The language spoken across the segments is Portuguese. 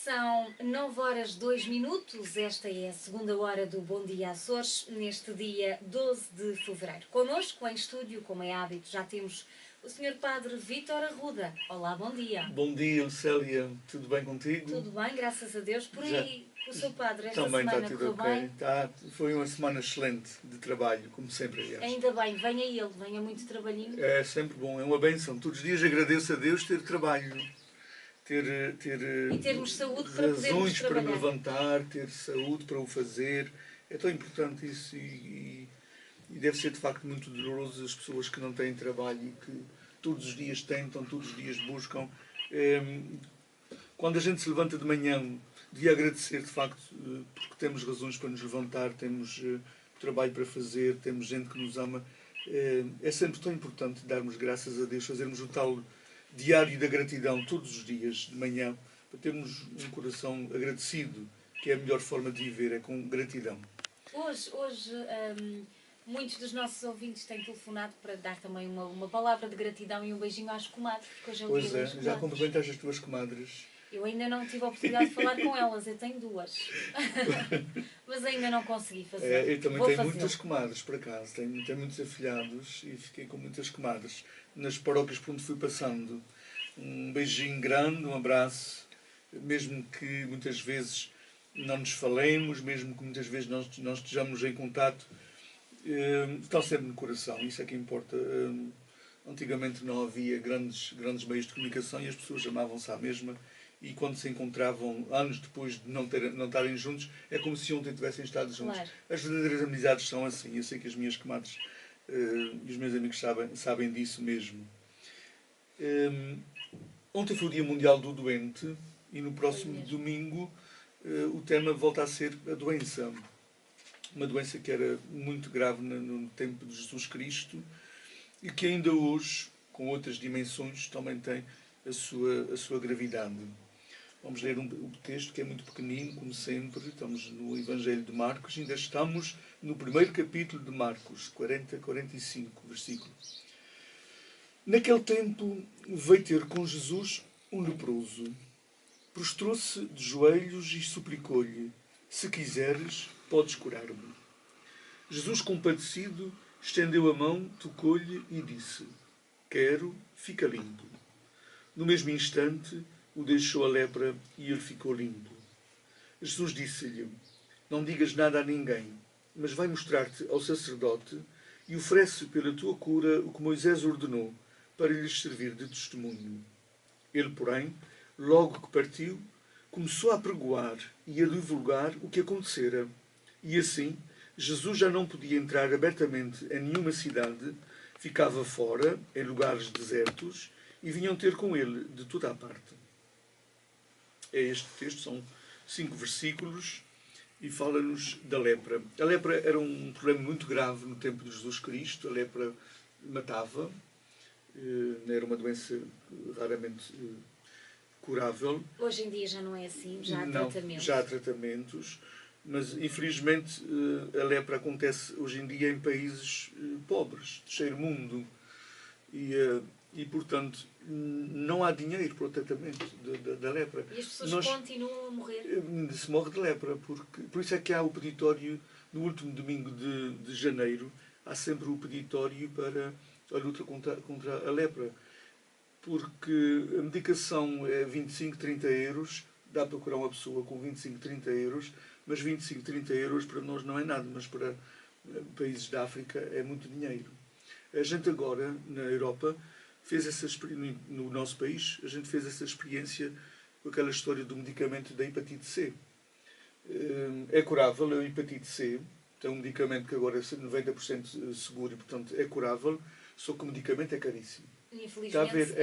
São 9 horas 2 minutos, esta é a segunda hora do Bom Dia Açores, neste dia 12 de fevereiro. Connosco em estúdio, como é hábito, já temos o Sr. Padre Vítor Arruda. Olá, bom dia. Bom dia, Lucélia. Tudo bem contigo? Tudo bem, graças a Deus. Por aí, o seu Padre, esta também semana está tudo correu ok. bem? Foi uma semana excelente de trabalho, como sempre, aliás. Ainda bem, venha ele, venha muito trabalhinho. É sempre bom, é uma bênção. Todos os dias agradeço a Deus ter trabalho. Ter E termos saúde para podermos razões para me trabalhar. levantar, ter saúde para o fazer. É tão importante isso e deve ser de facto muito doloroso as pessoas que não têm trabalho e que todos os dias tentam, todos os dias buscam. Quando a gente se levanta de manhã, devia agradecer de facto porque temos razões para nos levantar, temos trabalho para fazer, temos gente que nos ama. É sempre tão importante darmos graças a Deus, fazermos o tal diário da gratidão todos os dias de manhã, para termos um coração agradecido, que é a melhor forma de viver, é com gratidão. Hoje muitos dos nossos ouvintes têm telefonado para dar também uma palavra de gratidão e um beijinho às comadres, porque hoje é o Pois dia é, das já comadres. cumprimentaste as tuas comadres. Eu ainda não tive a oportunidade de falar com elas, eu tenho duas. Mas ainda não consegui fazer. Eu também Vou tenho fazê-lo. muitas comadres, por acaso. Tenho muitos afilhados e fiquei com muitas comadres. Nas paróquias por onde fui passando. Um beijinho grande, um abraço. Mesmo que muitas vezes não nos falemos, mesmo que muitas vezes não estejamos em contato, estão sempre no coração. Isso é que importa. Antigamente não havia grandes meios de comunicação e as pessoas amavam-se à mesma. E quando se encontravam, anos depois de não estarem juntos, é como se ontem tivessem estado juntos. Claro. As verdadeiras amizades são assim. Eu sei que as minhas comadres e os meus amigos sabem disso mesmo. Ontem foi o Dia Mundial do Doente e no próximo domingo o tema volta a ser a doença. Uma doença que era muito grave no tempo de Jesus Cristo e que ainda hoje, com outras dimensões, também tem a sua gravidade. Vamos ler o texto que é muito pequenino, como sempre. Estamos no Evangelho de Marcos. Ainda estamos no primeiro capítulo de Marcos, 40-45 versículos. Naquele tempo veio ter com Jesus um leproso. Prostrou-se de joelhos e suplicou-lhe: se quiseres, podes curar-me. Jesus, compadecido, estendeu a mão, tocou-lhe e disse: quero, fica limpo. No mesmo instante, o deixou a lepra e ele ficou limpo. Jesus disse-lhe: não digas nada a ninguém, mas vai mostrar-te ao sacerdote e oferece pela tua cura o que Moisés ordenou, para lhes servir de testemunho. Ele, porém, logo que partiu, começou a pregoar e a divulgar o que acontecera. E assim, Jesus já não podia entrar abertamente em nenhuma cidade, ficava fora, em lugares desertos, e vinham ter com ele de toda a parte. É este texto, são 5 versículos, e fala-nos da lepra. A lepra era um problema muito grave no tempo de Jesus Cristo. A lepra matava, era uma doença raramente curável. Hoje em dia já não é assim, já há Não, tratamentos. já há tratamentos, mas infelizmente a lepra acontece hoje em dia em países pobres, de terceiro mundo, e portanto não há dinheiro para o tratamento da lepra. E as pessoas continuam a morrer? Se morre de lepra, por isso é que há o peditório, no último domingo de janeiro, há sempre o peditório para a luta contra a lepra. Porque a medicação é 25, 30 euros, dá para curar uma pessoa com 25, 30 euros, mas 25, 30 euros para nós não é nada, mas para países da África é muito dinheiro. A gente agora, na Europa, fez essa experiência, no nosso país, a gente fez essa experiência com aquela história do medicamento da hepatite C. É curável a hepatite C, tem um medicamento que agora é 90% seguro e, portanto, é curável, só que o medicamento é caríssimo. Infelizmente,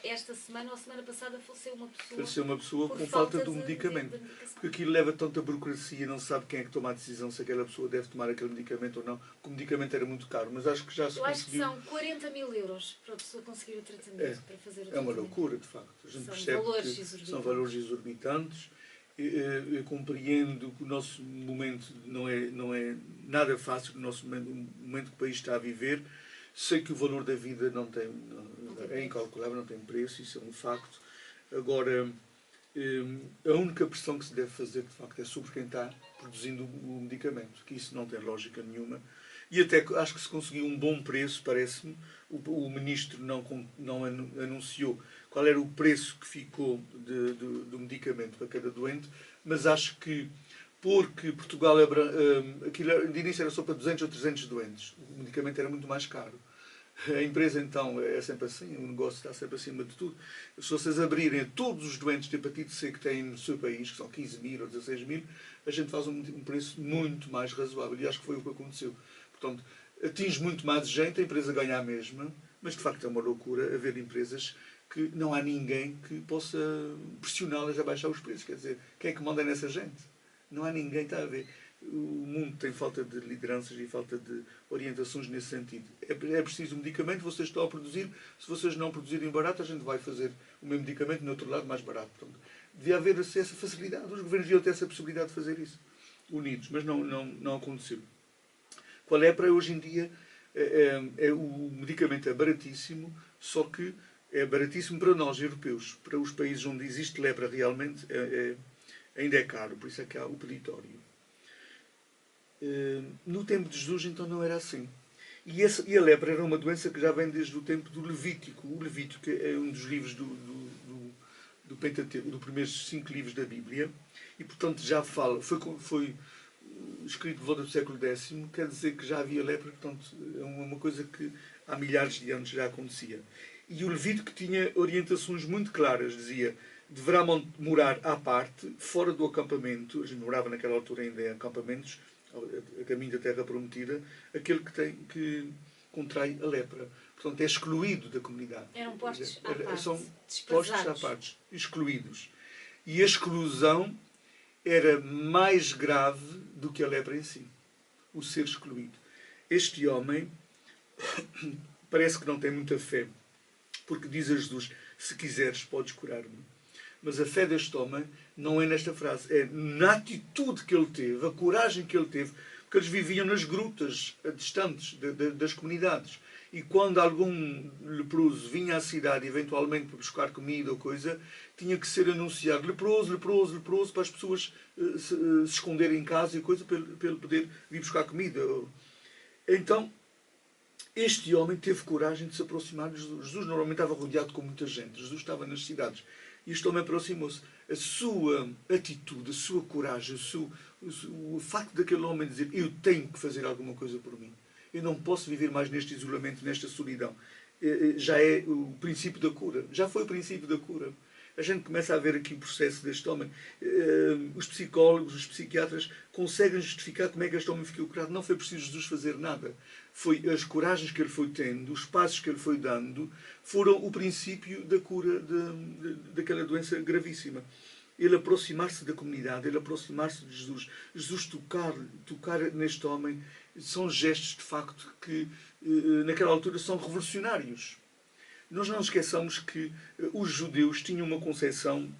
esta semana ou semana passada faleceu uma pessoa. Faleceu uma pessoa por com falta do de medicamento. Porque aquilo leva tanta burocracia, não se sabe quem é que toma a decisão se aquela pessoa deve tomar aquele medicamento ou não, porque o medicamento era muito caro, mas acho que já se Eu acho que conseguiu. são 40 mil euros para a pessoa conseguir o tratamento, para fazer o tratamento. É uma loucura, de facto. A gente São percebe valores que exorbitantes. são valores exorbitantes. Eu compreendo que o nosso momento não é nada fácil, o nosso momento, o momento que o país está a viver. Sei que o valor da vida é incalculável, não tem preço, isso é um facto. Agora, A única pressão que se deve fazer, de facto, é sobre quem está produzindo o medicamento, que isso não tem lógica nenhuma. E até acho que se conseguiu um bom preço, parece-me. O ministro não anunciou qual era o preço que ficou do medicamento para cada doente, mas acho que, porque Portugal, aquilo de início era só para 200 ou 300 doentes, o medicamento era muito mais caro. A empresa, então, é sempre assim, o negócio está sempre acima de tudo. Se vocês abrirem a todos os doentes de hepatite C que têm no seu país, que são 15 mil ou 16 mil, a gente faz um preço muito mais razoável. E acho que foi o que aconteceu. Portanto, atinge muito mais gente, a empresa ganha a mesma, mas de facto é uma loucura haver empresas que não há ninguém que possa pressioná-las a baixar os preços. Quer dizer, quem é que manda nessa gente? Não há ninguém, está a ver. O mundo tem falta de lideranças e falta de orientações nesse sentido. É preciso um medicamento, vocês estão a produzir. Se vocês não produzirem barato, a gente vai fazer o mesmo medicamento no outro lado mais barato. Portanto, devia haver essa facilidade. Os governos deviam ter essa possibilidade de fazer isso, unidos, mas não aconteceu. Com a lepra, hoje em dia, o medicamento é baratíssimo, só que é baratíssimo para nós, europeus. Para os países onde existe lepra realmente, ainda é caro, por isso é que há o peditório. No tempo de Jesus, então, não era assim. E a lepra era uma doença que já vem desde o tempo do Levítico. O Levítico é um dos livros do Pentateuco, dos primeiros 5 livros da Bíblia, e, portanto, já fala. Foi escrito de volta do século X, quer dizer que já havia lepra, portanto, é uma coisa que há milhares de anos já acontecia. E o Levítico tinha orientações muito claras, dizia: deverá morar à parte, fora do acampamento. A gente morava naquela altura ainda em acampamentos, a caminho da terra prometida, aquele que contrai a lepra. Portanto, é excluído da comunidade. Eram postos à parte, são desprezados. postos à parte, excluídos. E a exclusão era mais grave do que a lepra em si. O ser excluído. Este homem parece que não tem muita fé, porque diz a Jesus: se quiseres, podes curar-me. Mas a fé deste homem não é nesta frase, é na atitude que ele teve, a coragem que ele teve, porque eles viviam nas grutas distantes das comunidades. E quando algum leproso vinha à cidade, eventualmente para buscar comida ou coisa, tinha que ser anunciado: leproso, leproso, leproso, para as pessoas se esconderem em casa e coisa, para ele poder vir buscar comida. Então, este homem teve coragem de se aproximar de Jesus. Jesus normalmente estava rodeado com muita gente. Jesus estava nas cidades. E este homem aproximou-se. A sua atitude, a sua coragem, o facto daquele homem dizer: eu tenho que fazer alguma coisa por mim. Eu não posso viver mais neste isolamento, nesta solidão. Já é o princípio da cura. Já foi o princípio da cura. A gente começa a ver aqui o processo deste homem. Os psicólogos, os psiquiatras conseguem justificar como é que este homem ficou curado. Não foi preciso Jesus fazer nada. Foi as coragens que ele foi tendo, os passos que ele foi dando, foram o princípio da cura daquela doença gravíssima. Ele aproximar-se da comunidade, ele aproximar-se de Jesus. Jesus tocar neste homem, são gestos, de facto, que naquela altura são revolucionários. Nós não esqueçamos que os judeus tinham uma concepção,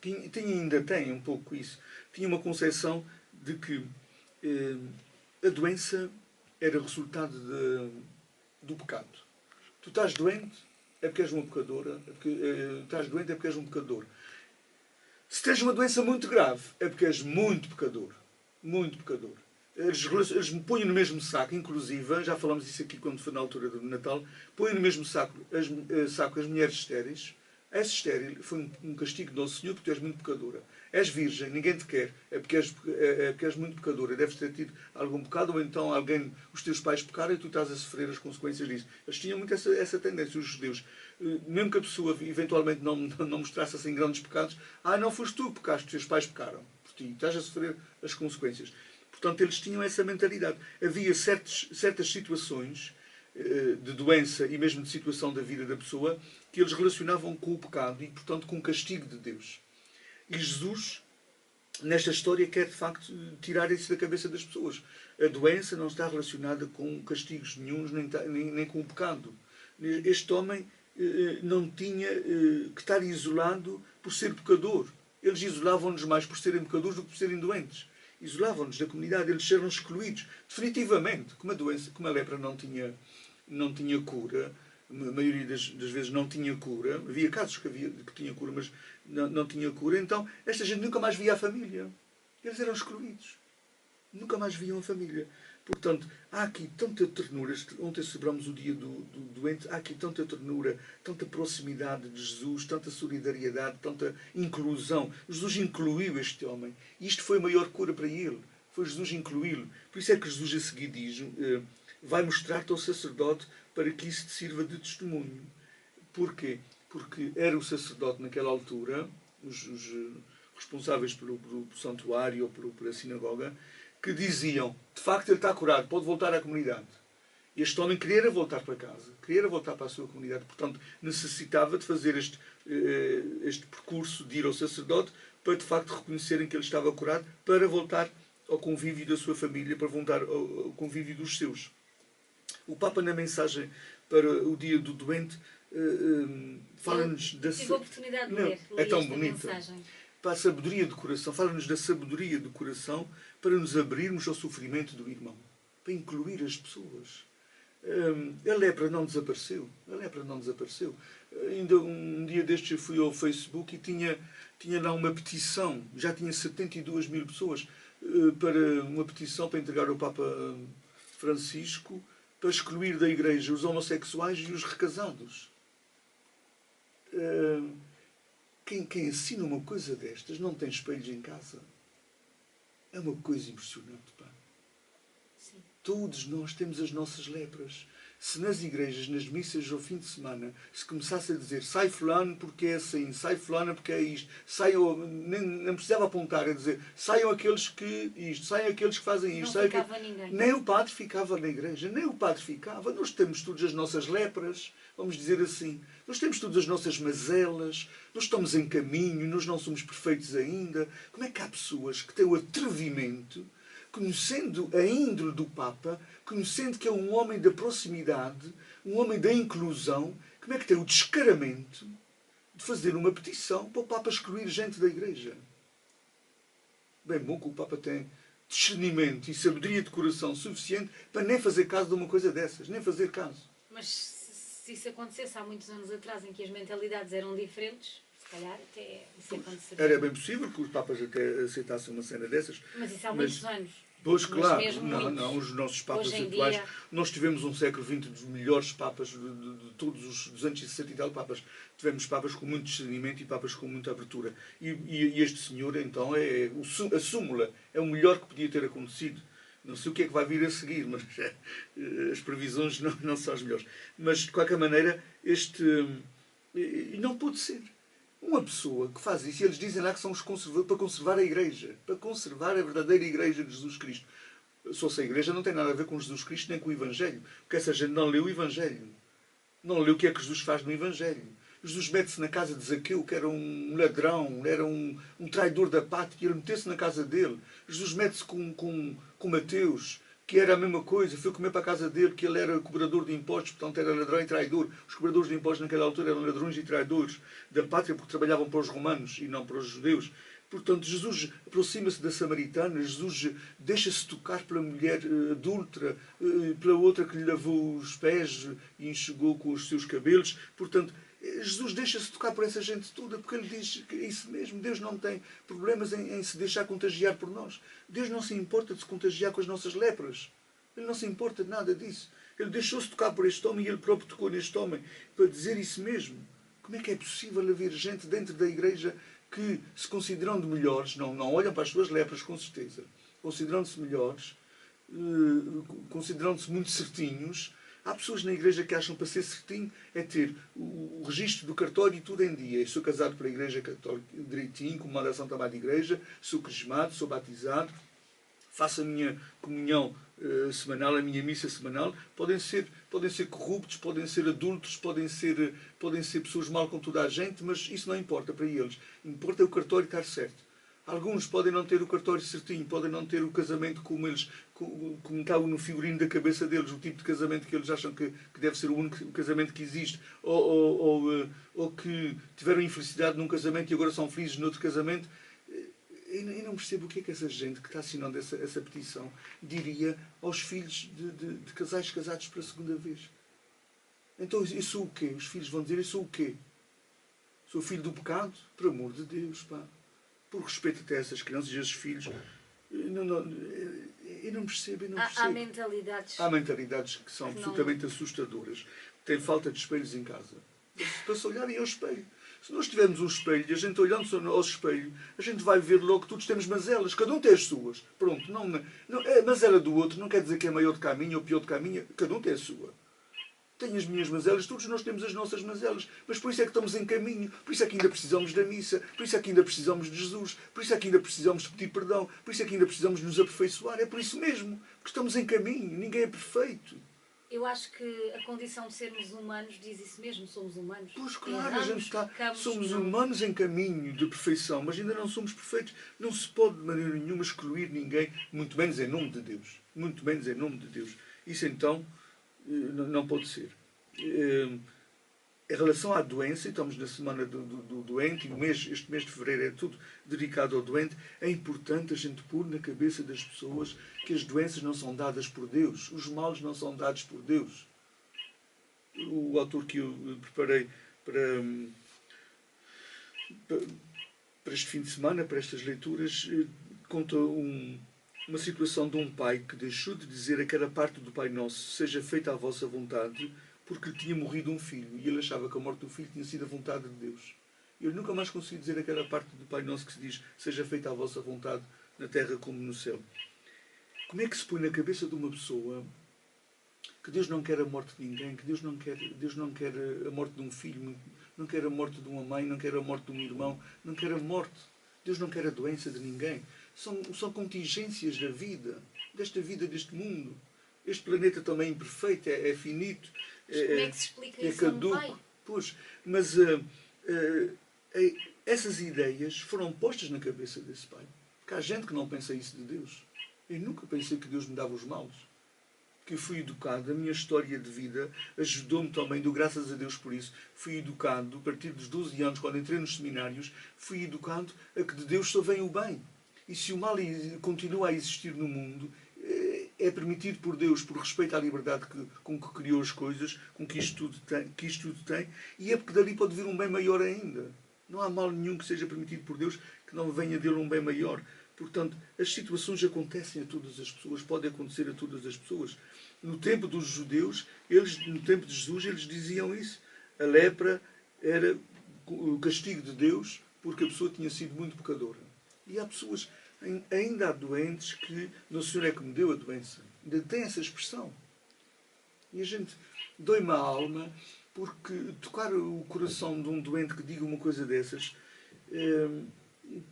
ainda têm um pouco isso, tinham uma concepção de que a doença era resultado do pecado. Tu estás doente, é porque és uma pecadora. Estás doente, é porque és um pecador. Se tens uma doença muito grave, é porque és muito pecador. Muito pecador. Eles me põem no mesmo saco, inclusive, já falamos isso aqui quando foi na altura do Natal, põem no mesmo saco as mulheres estéreis. És estéril, foi um castigo de Nosso Senhor, porque tu és muito pecadora. És virgem, ninguém te quer, é porque és muito pecadora. Deves ter tido algum pecado, ou então os teus pais pecaram e tu estás a sofrer as consequências disso. Eles tinham muito essa tendência, os judeus. Mesmo que a pessoa eventualmente não mostrasse assim grandes pecados, não foste tu que pecaste, os teus pais pecaram por ti, estás a sofrer as consequências. Portanto, eles tinham essa mentalidade. Havia certas situações de doença e mesmo de situação da vida da pessoa que eles relacionavam com o pecado e, portanto, com o castigo de Deus. E Jesus, nesta história, quer, de facto, tirar isso da cabeça das pessoas. A doença não está relacionada com castigos nenhuns, nem com o pecado. Este homem não tinha que estar isolado por ser pecador. Eles isolavam-nos mais por serem pecadores do que por serem doentes. Isolavam-nos da comunidade, eles eram excluídos. Definitivamente, como a lepra não tinha cura, a maioria das vezes não tinha cura. Havia casos que tinha cura, mas não tinha cura. Então, esta gente nunca mais via a família. Eles eram excluídos. Nunca mais viam a família. Portanto, há aqui tanta ternura. Ontem celebramos o dia do doente. Há aqui tanta ternura, tanta proximidade de Jesus, tanta solidariedade, tanta inclusão. Jesus incluiu este homem. E isto foi a maior cura para ele. Foi Jesus incluí-lo. Por isso é que Jesus a seguir diz, vai mostrar-te ao sacerdote para que isso te sirva de testemunho. Porquê? Porque era o sacerdote naquela altura, os responsáveis pelo santuário ou pela sinagoga, que diziam, de facto ele está curado, pode voltar à comunidade. Este homem queria voltar para casa, queria voltar para a sua comunidade, portanto necessitava de fazer este percurso de ir ao sacerdote para de facto reconhecerem que ele estava curado, para voltar ao convívio da sua família, para voltar ao convívio dos seus. O Papa, na mensagem para o dia do doente, fala-nos da... Tive a oportunidade de ler é tão esta bonita. mensagem. Para a sabedoria do coração, fala-nos da sabedoria do coração para nos abrirmos ao sofrimento do irmão, para incluir as pessoas. A lepra não desapareceu. A lepra não desapareceu. Ainda um dia destes eu fui ao Facebook e tinha lá uma petição, já tinha 72 mil pessoas, para uma petição para entregar ao Papa Francisco para excluir da Igreja os homossexuais e os recasados. Quem ensina uma coisa destas não tem espelhos em casa. É uma coisa impressionante, pá. Sim. Todos nós temos as nossas lepras. Se nas igrejas, nas missas ao fim de semana, se começasse a dizer sai fulano porque é assim, sai fulana porque é isto, saiam, nem precisava apontar a dizer saiam aqueles que isto, saiam aqueles que fazem isto. Não ficava ninguém. Nem o padre ficava na igreja, nem o padre ficava. Nós temos todas as nossas lepras, vamos dizer assim. Nós temos todas as nossas mazelas, nós estamos em caminho, nós não somos perfeitos ainda. Como é que há pessoas que têm o atrevimento, conhecendo a índole do Papa, conhecendo que é um homem da proximidade, um homem da inclusão, como é que tem o descaramento de fazer uma petição para o Papa excluir gente da Igreja? Bem bom que o Papa tem discernimento e sabedoria de coração suficiente para nem fazer caso de uma coisa dessas, nem fazer caso. Mas se isso acontecesse há muitos anos atrás, em que as mentalidades eram diferentes, se calhar até isso aconteceria. Era bem possível que os Papas até aceitassem uma cena dessas. Mas isso há muitos anos. Pois, claro, não, os nossos Papas hoje em atuais. dia... Nós tivemos um século XX dos melhores Papas, de todos os 260 e tal Papas. Tivemos Papas com muito discernimento e Papas com muita abertura. E este senhor, então, é a súmula, é o melhor que podia ter acontecido. Não sei o que é que vai vir a seguir, mas as previsões não são as melhores. Mas, de qualquer maneira, não pode ser. Uma pessoa que faz isso, e eles dizem lá que são os para conservar a Igreja, para conservar a verdadeira Igreja de Jesus Cristo. Só se a Igreja não tem nada a ver com Jesus Cristo nem com o Evangelho, porque essa gente não leu o Evangelho. Não leu o que é que Jesus faz no Evangelho. Jesus mete-se na casa de Zaqueu, que era um ladrão, era um traidor da pátria, e ele meteu-se na casa dele. Jesus mete-se com Mateus, que era a mesma coisa, foi comer para a casa dele, que ele era cobrador de impostos, portanto era ladrão e traidor. Os cobradores de impostos naquela altura eram ladrões e traidores da pátria, porque trabalhavam para os romanos e não para os judeus. Portanto, Jesus aproxima-se da samaritana, Jesus deixa-se tocar pela mulher adúltera, pela outra que lhe lavou os pés e enxugou com os seus cabelos. Portanto, Jesus deixa-se tocar por essa gente toda, porque ele diz que é isso mesmo. Deus não tem problemas em se deixar contagiar por nós. Deus não se importa de se contagiar com as nossas lepras. Ele não se importa de nada disso. Ele deixou-se tocar por este homem e ele próprio tocou neste homem para dizer isso mesmo. Como é que é possível haver gente dentro da Igreja que se consideram de melhores, não olham para as suas lepras, com certeza, considerando-se melhores, considerando-se muito certinhos? Há pessoas na Igreja que acham que para ser certinho é ter o registro do cartório e tudo em dia. Eu sou casado pela Igreja Católica direitinho, com uma Santa Amada Igreja, sou crismado, sou batizado, faço a minha comunhão semanal, a minha missa semanal. Podem ser corruptos, podem ser adultos, podem ser pessoas mal com toda a gente, mas isso não importa para eles. Importa o cartório estar certo. Alguns podem não ter o cartório certinho, podem não ter o casamento como está no figurino da cabeça deles, o tipo de casamento que eles acham que deve ser o único casamento que existe, ou que tiveram infelicidade num casamento e agora são felizes noutro casamento. Eu não percebo o que é que essa gente que está assinando essa petição diria aos filhos de casais casados pela segunda vez. Então eu sou o quê? Os filhos vão dizer, eu sou o quê? Sou filho do pecado? Por amor de Deus, pá. Por respeito até a essas crianças e a esses filhos. Eu não percebo, eu não percebo. Há mentalidades. Há mentalidades que são absolutamente assustadoras. Tem falta de espelhos em casa. Para se olharem ao espelho. Se nós tivermos um espelho e a gente olhando ao espelho, a gente vai ver logo que todos temos mazelas. Cada um tem as suas. Pronto. Não, a mazela do outro não quer dizer que é maior do que a minha ou pior do que a minha. Cada um tem a sua. Tenho as minhas mazelas, todos nós temos as nossas mazelas. Mas por isso é que estamos em caminho. Por isso é que ainda precisamos da missa. Por isso é que ainda precisamos de Jesus. Por isso é que ainda precisamos de pedir perdão. Por isso é que ainda precisamos de nos aperfeiçoar. É por isso mesmo. Porque estamos em caminho. Ninguém é perfeito. Eu acho que a condição de sermos humanos diz isso mesmo. Somos humanos. Pois claro, a gente somos não. humanos em caminho de perfeição. Mas ainda não somos perfeitos. Não se pode de maneira nenhuma excluir ninguém. Muito menos em nome de Deus. Muito menos em nome de Deus. Isso então não pode ser. Em relação à doença, estamos na semana do doente, e este mês de fevereiro é tudo dedicado ao doente, é importante a gente pôr na cabeça das pessoas que as doenças não são dadas por Deus, os males não são dados por Deus. O autor que eu preparei para este fim de semana, para estas leituras, conta uma situação de um pai que deixou de dizer aquela parte do Pai Nosso, seja feita a vossa vontade, porque lhe tinha morrido um filho e ele achava que a morte do filho tinha sido a vontade de Deus. E ele nunca mais conseguiu dizer aquela parte do Pai Nosso que se diz, seja feita a vossa vontade na terra como no céu. Como é que se põe na cabeça de uma pessoa que Deus não quer a morte de ninguém, que Deus não quer a morte de um filho, não quer a morte de uma mãe, não quer a morte de um irmão, não quer a morte. Deus não quer a doença de ninguém. São contingências da vida, deste mundo. Este planeta também é imperfeito, é finito. Mas como é que se explica isso a um pai? Pois, mas essas ideias foram postas na cabeça desse pai. Porque há gente que não pensa isso de Deus. Eu nunca pensei que Deus me dava os males. Que eu fui educado, a minha história de vida ajudou-me também, dou graças a Deus por isso. Fui educado, a partir dos 12 anos, quando entrei nos seminários, fui educado a que de Deus só vem o bem. E se o mal continua a existir no mundo, é permitido por Deus, por respeito à liberdade com que criou as coisas, com que isto tudo tem, e é porque dali pode vir um bem maior ainda. Não há mal nenhum que seja permitido por Deus que não venha dele um bem maior. Portanto, as situações acontecem a todas as pessoas, podem acontecer a todas as pessoas. No tempo dos judeus, no tempo de Jesus, eles diziam isso. A lepra era o castigo de Deus porque a pessoa tinha sido muito pecadora. E há pessoas, ainda há doentes que Nosso Senhor é que me deu a doença. Ainda tem essa expressão. E a gente dói-me a alma porque tocar o coração de um doente que diga uma coisa dessas,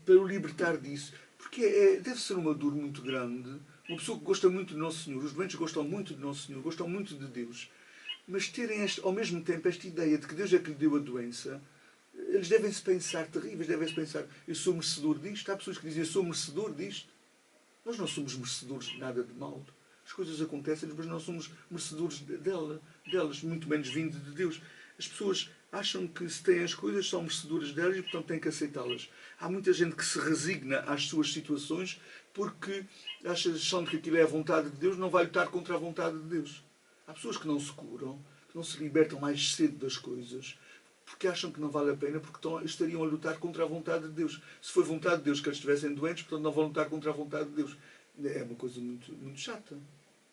para o libertar disso, porque deve ser uma dor muito grande. Uma pessoa que gosta muito de Nosso Senhor, os doentes gostam muito de Nosso Senhor, gostam muito de Deus, mas terem ao mesmo tempo esta ideia de que Deus é que lhe deu a doença, eles devem-se pensar terríveis, devem-se pensar, eu sou merecedor disto. Há pessoas que dizem, eu sou merecedor disto. Nós não somos merecedores de nada de mal. As coisas acontecem, mas não somos merecedores delas, muito menos vindo de Deus. As pessoas acham que se têm as coisas são merecedoras delas e, portanto, têm que aceitá-las. Há muita gente que se resigna às suas situações porque acham que aquilo é a vontade de Deus, não vai lutar contra a vontade de Deus. Há pessoas que não se curam, que não se libertam mais cedo das coisas, porque acham que não vale a pena, porque estariam a lutar contra a vontade de Deus. Se foi vontade de Deus que eles estivessem doentes, portanto não vão lutar contra a vontade de Deus. É uma coisa muito, muito chata.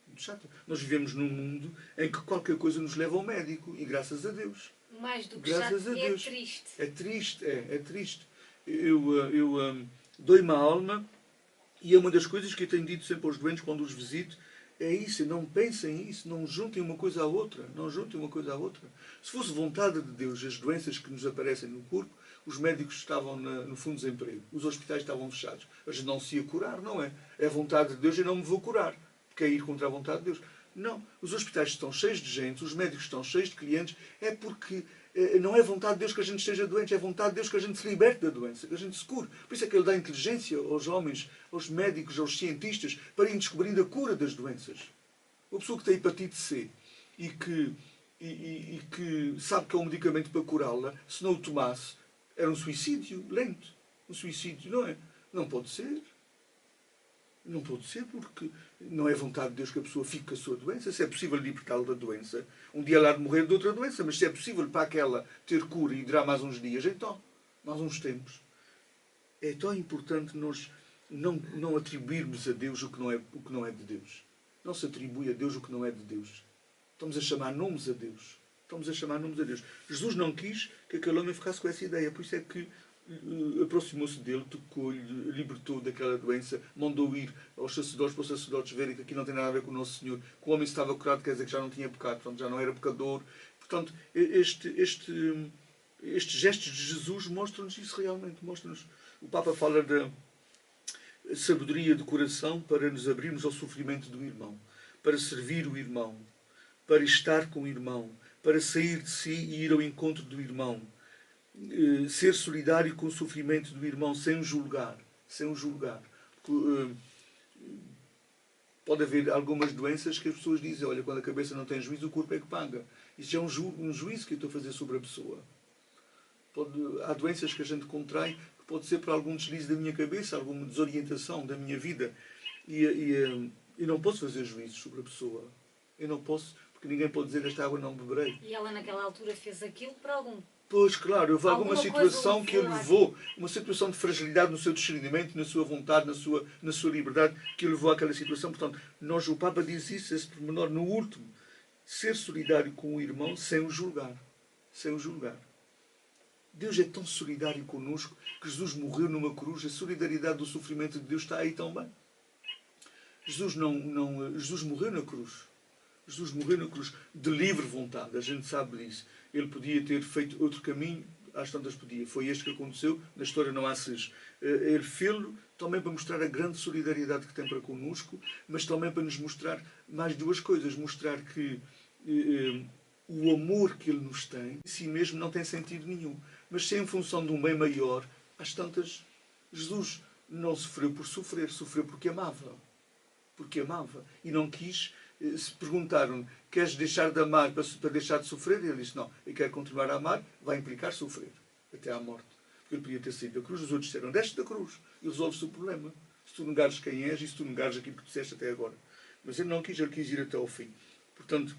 Muito chata. Nós vivemos num mundo em que qualquer coisa nos leva ao médico, e graças a Deus. Mais do que graças chato, a Deus. é triste. É triste, é triste. Eu dou-me a alma, e é uma das coisas que eu tenho dito sempre aos doentes quando os visito, é isso, não pensem nisso, não juntem uma coisa à outra, não juntem uma coisa à outra. Se fosse vontade de Deus as doenças que nos aparecem no corpo, os médicos estavam no fundo de desemprego, os hospitais estavam fechados. A gente não se ia curar, não é? É a vontade de Deus, eu não me vou curar, porque é ir contra a vontade de Deus. Não, os hospitais estão cheios de gente, os médicos estão cheios de clientes, é porque não é vontade de Deus que a gente esteja doente, é vontade de Deus que a gente se liberte da doença, que a gente se cure. Por isso é que Ele dá inteligência aos homens, aos médicos, aos cientistas, para irem descobrindo a cura das doenças. Uma pessoa que tem hepatite C e que sabe que é um medicamento para curá-la, se não o tomasse, era um suicídio lento. Um suicídio, não é? Não pode ser. Não pode ser, porque não é vontade de Deus que a pessoa fique com a sua doença. Se é possível libertá-lo da doença, um dia ela há de morrer de outra doença, mas se é possível para aquela ter cura e durar mais uns dias, então, mais uns tempos. É tão importante nós não atribuirmos a Deus o que não é de Deus. Não se atribui a Deus o que não é de Deus. Estamos a chamar nomes a Deus. Estamos a chamar nomes a Deus. Jesus não quis que aquele homem ficasse com essa ideia. Por isso é que aproximou-se dele, tocou-lhe, libertou daquela doença, mandou ir aos sacerdotes para os sacerdotes verem que aqui não tem nada a ver com o Nosso Senhor. Que o homem estava curado, quer dizer que já não tinha pecado, portanto já não era pecador. Portanto, estes gestos de Jesus mostram-nos isso realmente. Mostram-nos. O Papa fala da sabedoria de coração para nos abrirmos ao sofrimento do irmão, para servir o irmão, para estar com o irmão, para sair de si e ir ao encontro do irmão. Ser solidário com o sofrimento do irmão sem o julgar. Sem o julgar. Pode haver algumas doenças que as pessoas dizem, olha, quando a cabeça não tem juízo, o corpo é que paga. Isso já é um juízo que eu estou a fazer sobre a pessoa. Há doenças que a gente contrai que pode ser por algum deslize da minha cabeça, alguma desorientação da minha vida. E não posso fazer juízos sobre a pessoa. Eu não posso, porque ninguém pode dizer esta água não beberei. E ela naquela altura fez aquilo por algum... Pois, claro, houve alguma situação que a levou, levou, uma situação de fragilidade no seu discernimento, na sua vontade, na sua liberdade, que o levou àquela situação. Portanto, o Papa diz isso, esse pormenor, no último. Ser solidário com o irmão sem o julgar. Sem o julgar. Deus é tão solidário connosco que Jesus morreu numa cruz. A solidariedade do sofrimento de Deus está aí também. Jesus morreu na cruz. Jesus morreu na cruz de livre vontade. A gente sabe disso. Ele podia ter feito outro caminho, às tantas podia. Foi este que aconteceu, na história não há seis. Ele fez-lo também para mostrar a grande solidariedade que tem para connosco, mas também para nos mostrar mais duas coisas. Mostrar que o amor que ele nos tem, em si mesmo, não tem sentido nenhum. Mas se em função de um bem maior, às tantas, Jesus não sofreu por sofrer, sofreu porque amava. Porque amava. E não quis... Se perguntaram, queres deixar de amar para deixar de sofrer? Ele disse, não, eu quero continuar a amar, vai implicar sofrer, até à morte. Porque ele podia ter saído da cruz, os outros disseram, desce da cruz e resolve-se o problema. Se tu negares quem és e se tu negares aquilo que disseste até agora. Mas ele não quis, ele quis ir até ao fim. Portanto,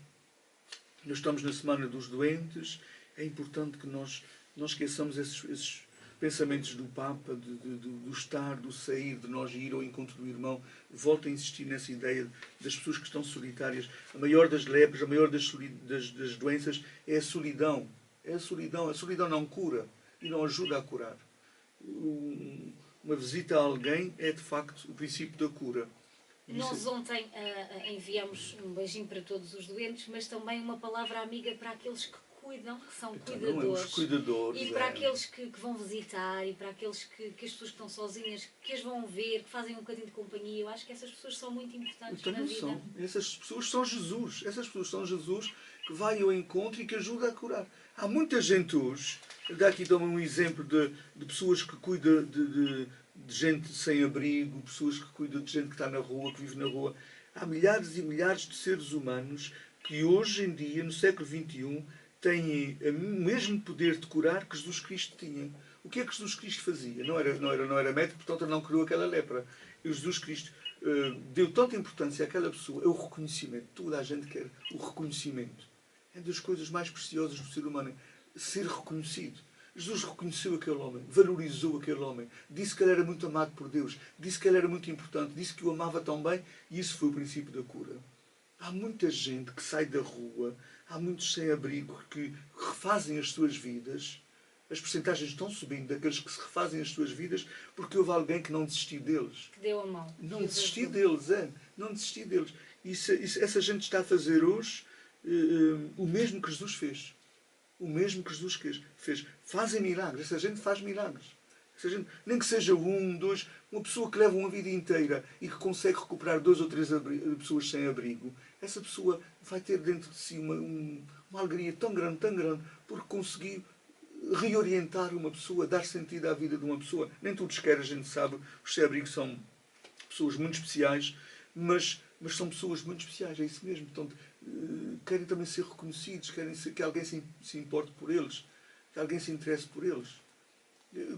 nós estamos na Semana dos Doentes, é importante que nós não esqueçamos esses pensamentos do Papa, do estar, do sair, de nós ir ao encontro do irmão. Volto a insistir nessa ideia das pessoas que estão solitárias. A maior das lepras, a maior das doenças é a solidão. É a solidão. A solidão não cura e não ajuda a curar. Uma visita a alguém é, de facto, o princípio da cura. Nós ontem enviamos um beijinho para todos os doentes, mas também uma palavra amiga para aqueles que cuidam, que são cuidadores. E para aqueles que vão visitar, e para aqueles que as pessoas que estão sozinhas, que as vão ver, que fazem um bocadinho de companhia. Eu acho que essas pessoas são muito importantes na vida. Essas pessoas são Jesus. Essas pessoas são Jesus que vai ao encontro e que ajuda a curar. Há muita gente hoje, dá aqui também um exemplo de pessoas que cuidam de gente sem abrigo, pessoas que cuidam de gente que está na rua, que vive na rua. Há milhares e milhares de seres humanos que hoje em dia, no século XXI, têm o mesmo poder de curar que Jesus Cristo tinha. O que é que Jesus Cristo fazia? Não era médico, portanto ele não curou aquela lepra. E Jesus Cristo deu tanta importância àquela pessoa, é o reconhecimento. Toda a gente quer o reconhecimento. É uma das coisas mais preciosas do ser humano, ser reconhecido. Jesus reconheceu aquele homem, valorizou aquele homem, disse que ele era muito amado por Deus, disse que ele era muito importante, disse que o amava tão bem, e isso foi o princípio da cura. Há muita gente que sai da rua, há muitos sem-abrigo que refazem as suas vidas. As percentagens estão subindo daqueles que se refazem as suas vidas porque houve alguém que não desistiu deles. Que deu a mão. Não desistiu deles, não desistiu deles. Essa gente está a fazer hoje o mesmo que Jesus fez. O mesmo que Jesus fez. Fazem milagres. Essa gente faz milagres. Essa gente, nem que seja um, dois, uma pessoa que leva uma vida inteira e que consegue recuperar 2 ou 3 pessoas sem abrigo, essa pessoa vai ter dentro de si uma alegria tão grande, porque conseguiu reorientar uma pessoa, dar sentido à vida de uma pessoa. Nem todos querem, a gente sabe, os sem-abrigo são pessoas muito especiais, mas são pessoas muito especiais, é isso mesmo. Portanto, querem também ser reconhecidos, querem que alguém se importe por eles, que alguém se interesse por eles.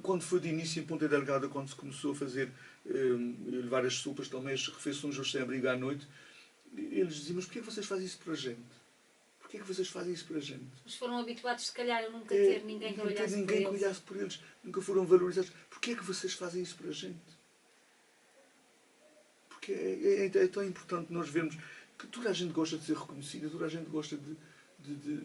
Quando foi de início em Ponta Delgada, quando se começou a fazer, levar as sopas, também as refeições aos sem-abrigo à noite, eles diziam, mas porquê que vocês fazem isso para a gente? Porquê que vocês fazem isso para a gente? Mas foram habituados, se calhar, a nunca ter ninguém que olhasse por eles. Nunca foram valorizados. Porquê que vocês fazem isso para a gente? Porque é tão importante nós vermos que toda a gente gosta de ser reconhecida, toda a gente gosta de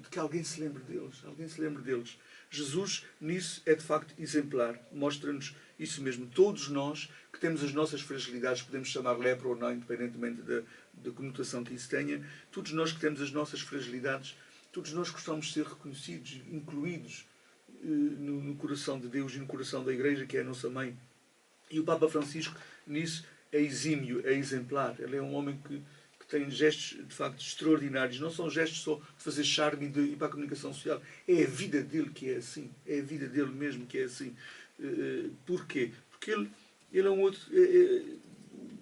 que alguém se lembre deles. Alguém se lembre deles. Jesus, nisso, é de facto exemplar. Mostra-nos isso mesmo. Todos nós que temos as nossas fragilidades, podemos chamar lepra ou não, independentemente da conotação que isso tenha, todos nós que temos as nossas fragilidades, todos nós gostamos de ser reconhecidos, incluídos no coração de Deus e no coração da Igreja, que é a nossa mãe. E o Papa Francisco, nisso, é exímio, é exemplar. Ele é um homem que tem gestos, de facto, extraordinários. Não são gestos só de fazer charme e de ir para a comunicação social. É a vida dele que é assim. É a vida dele mesmo que é assim. Porquê? Porque ele é um outro...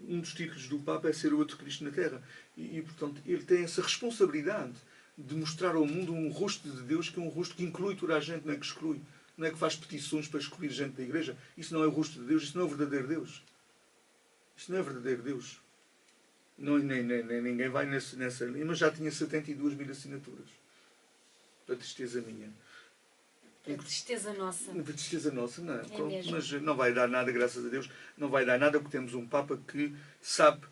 um dos títulos do Papa é ser o outro Cristo na Terra. E, portanto, ele tem essa responsabilidade de mostrar ao mundo um rosto de Deus, que é um rosto que inclui toda a gente, não é que exclui. Não é que faz petições para excluir gente da Igreja. Isso não é o rosto de Deus. Isso não é o verdadeiro Deus. Isso não é o verdadeiro Deus. Não, nem ninguém vai nessa linha, mas já tinha 72 mil assinaturas. A tristeza minha. A tristeza nossa. A tristeza nossa, não é? Mesmo. Mas não vai dar nada, graças a Deus, não vai dar nada, porque temos um Papa que sabe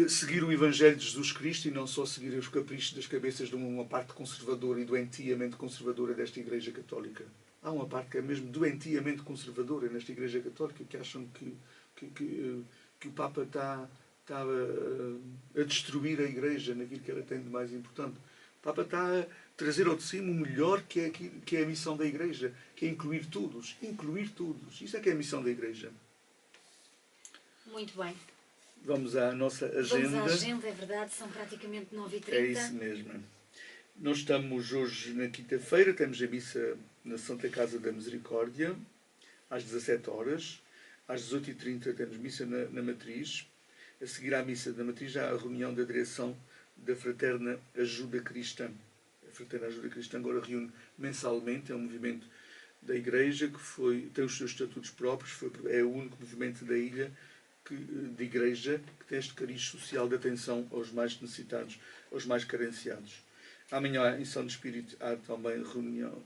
seguir o Evangelho de Jesus Cristo e não só seguir os caprichos das cabeças de uma parte conservadora e doentiamente conservadora desta Igreja Católica. Há uma parte que é mesmo doentiamente conservadora nesta Igreja Católica, que acham que o Papa está a destruir a Igreja naquilo que ela tem de mais importante. O Papa está a trazer ao de cima o melhor que é a missão da Igreja, que é incluir todos. Incluir todos. Isso é que é a missão da Igreja. Muito bem. Vamos à nossa agenda. Vamos à agenda, é verdade, são praticamente 9h30. É isso mesmo. Nós estamos hoje na quinta-feira, temos a missa na Santa Casa da Misericórdia, às 17 horas. Às 18h30 temos missa na Matriz. A seguir à missa da Matriz há a reunião da direção da Fraterna Ajuda Cristã. A Fraterna Ajuda Cristã agora reúne mensalmente, é um movimento da Igreja que tem os seus estatutos próprios, é o único movimento da ilha de Igreja que tem este cariz social de atenção aos mais necessitados, aos mais carenciados. Amanhã, em São Espírito, há também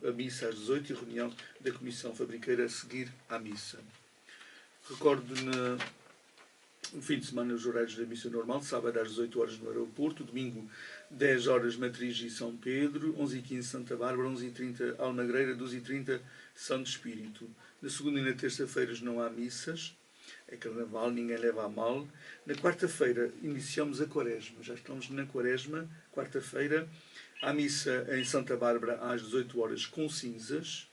a missa às 18h e a reunião da Comissão Fabriqueira a seguir à missa. Recordo no fim de semana os horários da missa normal, sábado às 18 horas no aeroporto, domingo 10 horas Matriz e São Pedro, 11h15 Santa Bárbara, 11h30 Almagreira, 12h30 Santo Espírito. Na segunda e na terça-feiras não há missas, é carnaval, ninguém leva a mal. Na quarta-feira iniciamos a quaresma, já estamos na quaresma, quarta-feira, há missa em Santa Bárbara às 18 horas com cinzas.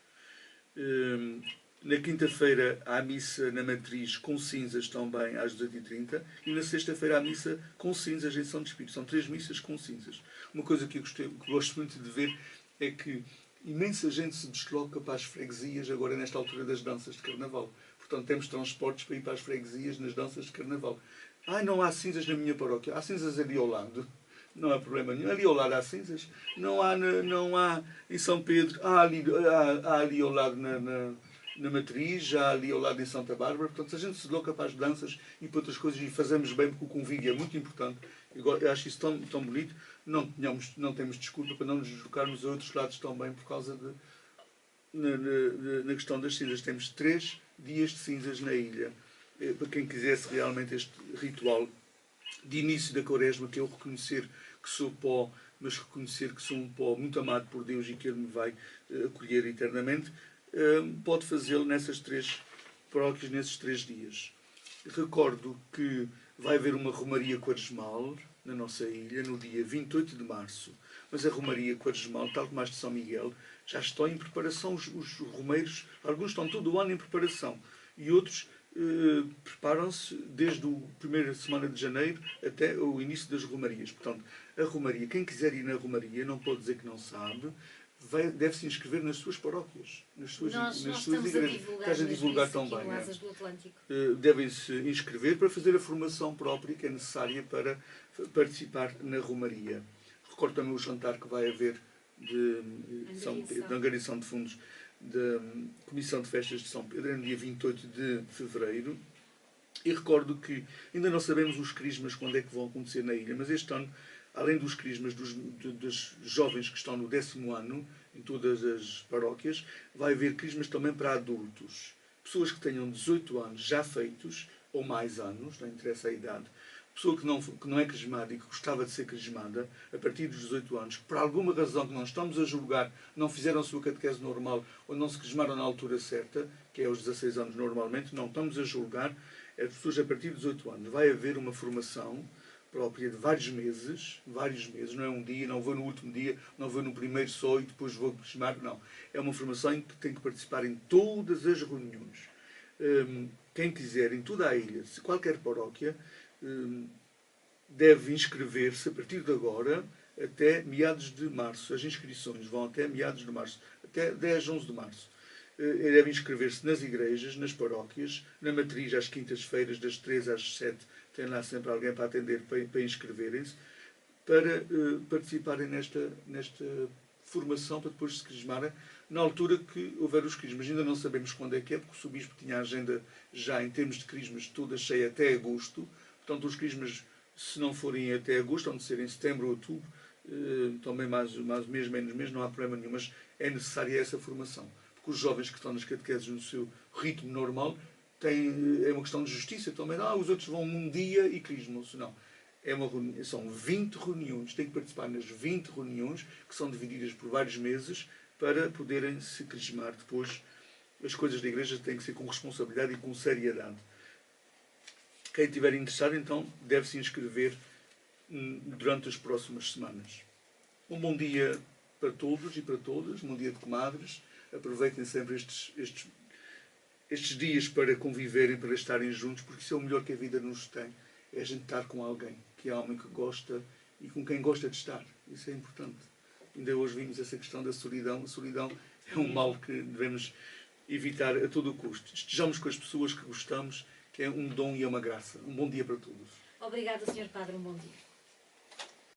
Na quinta-feira há missa na Matriz com cinzas também às 18h30 e na sexta-feira há missa com cinzas em São Espírito. São 3 missas com cinzas. Uma coisa que gosto muito de ver é que imensa gente se desloca para as freguesias agora nesta altura das danças de Carnaval. Portanto, temos transportes para ir para as freguesias nas danças de Carnaval. Não há cinzas na minha paróquia. Há cinzas ali ao lado. Não há problema nenhum. Ali ao lado há cinzas. Não há em São Pedro. Há ali ao lado na Matriz, já ali ao lado em Santa Bárbara. Portanto, se a gente se desloca para as danças e para outras coisas e fazemos bem, porque o convívio é muito importante, eu acho isso tão bonito, não temos desculpa para não nos deslocarmos a outros lados também por causa na questão das cinzas. Temos 3 dias de cinzas na ilha. Para quem quisesse realmente este ritual de início da quaresma, que é eu reconhecer que sou pó, mas reconhecer que sou um pó muito amado por Deus e que Ele me vai acolher eternamente, pode fazê-lo nessas 3 paróquias, nesses 3 dias. Recordo que vai haver uma romaria quaresmal na nossa ilha no dia 28 de março. Mas a romaria quaresmal, tal como as de São Miguel, já estão em preparação. Os romeiros, alguns estão todo o ano em preparação e outros preparam-se desde a primeira semana de janeiro até o início das romarias. Portanto, a romaria, quem quiser ir na romaria, não pode dizer que não sabe, deve se inscrever nas suas paróquias, nas suas igrejas. Estás a divulgar também. Devem-se inscrever para fazer a formação própria que é necessária para participar na romaria. Recordo também o jantar que vai haver de angariação de fundos da Comissão de Festas de São Pedro, é no dia 28 de fevereiro. E recordo que ainda não sabemos os crismas quando é que vão acontecer na ilha, mas este ano, além dos crismas dos jovens que estão no 10º ano, em todas as paróquias, vai haver crismas também para adultos. Pessoas que tenham 18 anos já feitos, ou mais anos, não interessa a idade. Pessoa que não é crismada e que gostava de ser crismada, a partir dos 18 anos, que por alguma razão que não estamos a julgar, não fizeram a sua catequese normal ou não se crismaram na altura certa, que é aos 16 anos normalmente, não estamos a julgar, é pessoas a partir dos 18 anos. Vai haver uma formação própria de vários meses, não é um dia, não vou no último dia, não vou no primeiro só e depois vou crismar, não. É uma formação em que tem que participar em todas as reuniões. Quem quiser, em toda a ilha, se qualquer paróquia, deve inscrever-se a partir de agora até meados de março. As inscrições vão até meados de março, até 10, 11 de março. Deve inscrever-se nas igrejas, nas paróquias, na matriz às quintas-feiras, das 3 às 7, tem lá sempre alguém para atender, para inscreverem-se, para participarem nesta formação, para depois se crismarem, na altura que houver os crismas. Ainda não sabemos quando é que é, porque o Bispo tinha a agenda já, em termos de crismas, toda cheia até agosto. Portanto, os crismas, se não forem até agosto, vão de ser em setembro ou outubro, também mais mês, menos mês, não há problema nenhum, mas é necessária essa formação. Porque os jovens que estão nas catequeses no seu ritmo normal, é uma questão de justiça também. Os outros vão um dia e crismam-se. Não. São 20 reuniões, têm que participar nas 20 reuniões, que são divididas por vários meses, para poderem se crismar depois. As coisas da igreja têm que ser com responsabilidade e com seriedade. Quem estiver interessado, então, deve se inscrever durante as próximas semanas. Um bom dia para todos e para todas, um bom dia de comadres. Aproveitem sempre estes dias para conviverem, para estarem juntos, porque isso é o melhor que a vida nos tem. É a gente estar com alguém, que é alguém que gosta e com quem gosta de estar. Isso é importante. Ainda hoje vimos essa questão da solidão. A solidão é um mal que devemos evitar a todo o custo. Estejamos com as pessoas que gostamos, que é um dom e é uma graça. Um bom dia para todos. Obrigada, Sr. Padre. Um bom dia.